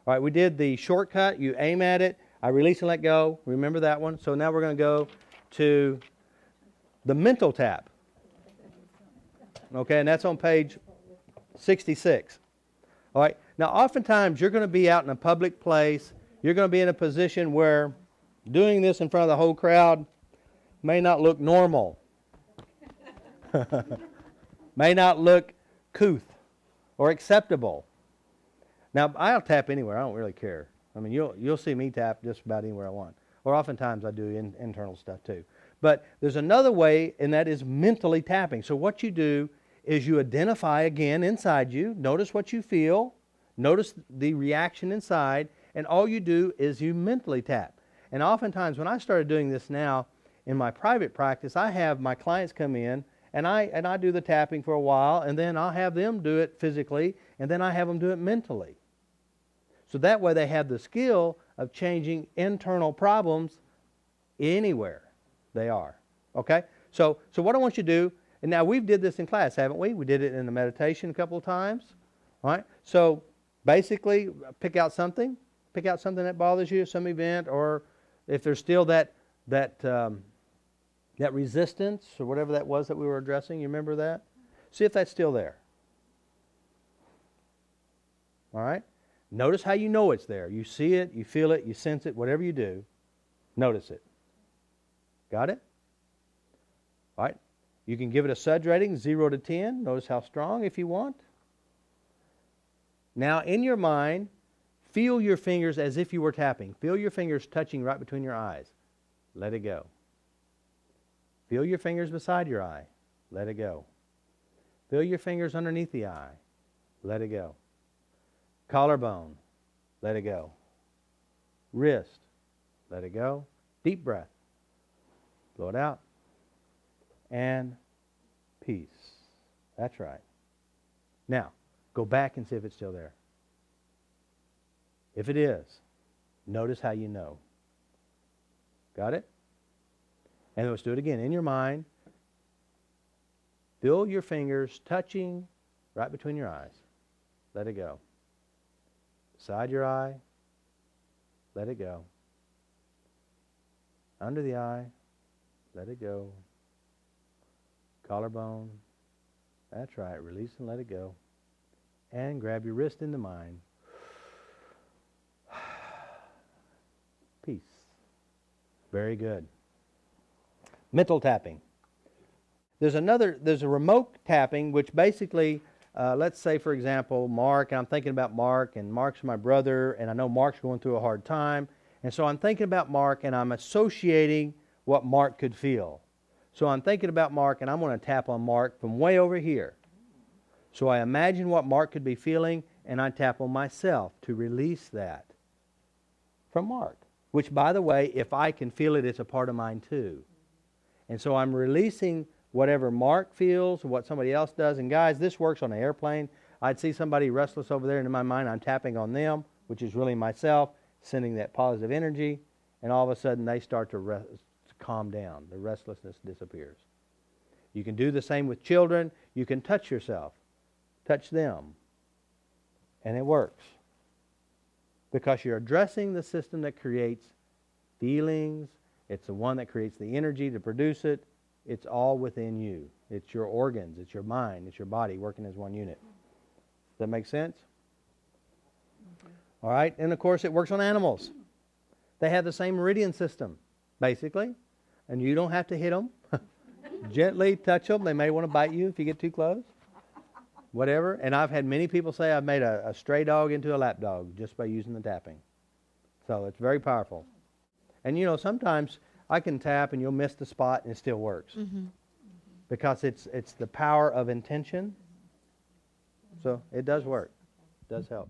All right, we did the shortcut. You aim at it. I release and let go. Remember that one? So now we're going to go to the mental tap. Okay, and that's on page 66. All right, now oftentimes you're going to be out in a public place. You're going to be in a position where doing this in front of the whole crowd may not look normal. May not look couth or acceptable. Now, I'll tap anywhere. I don't really care. I mean, you'll see me tap just about anywhere I want. Or oftentimes I do internal stuff too. But there's another way, and that is mentally tapping. So what you do is you identify again inside you. Notice what you feel. Notice the reaction inside. And all you do is you mentally tap. And oftentimes when I started doing this now in my private practice, I have my clients come in and I do the tapping for a while, and then I'll have them do it physically, and then I have them do it mentally. So that way they have the skill of changing internal problems anywhere they are. Okay? So what I want you to do, and now we've did this in class, haven't we? We did it in the meditation a couple of times. All right? So basically pick out something that bothers you, some event, or if there's still that resistance or whatever that was that we were addressing, you remember that? See if that's still there. All right? Notice how you know it's there. You see it, you feel it, you sense it, whatever you do, notice it. Got it? All right? You can give it a SUDS rating, 0 to 10. Notice how strong if you want. Now, in your mind, feel your fingers as if you were tapping. Feel your fingers touching right between your eyes. Let it go. Feel your fingers beside your eye. Let it go. Feel your fingers underneath the eye. Let it go. Collarbone. Let it go. Wrist. Let it go. Deep breath. Blow it out. And peace. That's right. Now, go back and see if it's still there. If it is, notice how you know. Got it? And let's do it again. In your mind, feel your fingers touching right between your eyes. Let it go. Beside your eye, let it go. Under the eye, let it go. Collarbone, that's right. Release and let it go. And grab your wrist in the mind. Peace. Very good. Mental tapping. There's a remote tapping, which basically, let's say, for example, Mark, and I'm thinking about Mark, and Mark's my brother, and I know Mark's going through a hard time, and so I'm thinking about Mark, and I'm associating what Mark could feel. So I'm thinking about Mark, and I'm going to tap on Mark from way over here. So I imagine what Mark could be feeling, and I tap on myself to release that from Mark. Which, by the way, if I can feel it, it's a part of mine too. And so I'm releasing whatever Mark feels, what somebody else does. And guys, this works on an airplane. I'd see somebody restless over there, and in my mind I'm tapping on them, which is really myself, sending that positive energy, and all of a sudden they start to calm down. The restlessness disappears. You can do the same with children. You can touch yourself. Touch them. And it works. Because you're addressing the system that creates feelings. It's the one that creates the energy to produce it. It's all within you. It's your organs. It's your mind. It's your body working as one unit. Does that make sense? All right. And of course it works on animals. They have the same meridian system, basically. And you don't have to hit them. Gently touch them. They may want to bite you if you get too close. Whatever. And I've had many people say I've made a stray dog into a lap dog just by using the tapping. So it's very powerful. And you know, sometimes I can tap and you'll miss the spot and it still works. Mm-hmm. Because it's the power of intention. So it does work. It does help.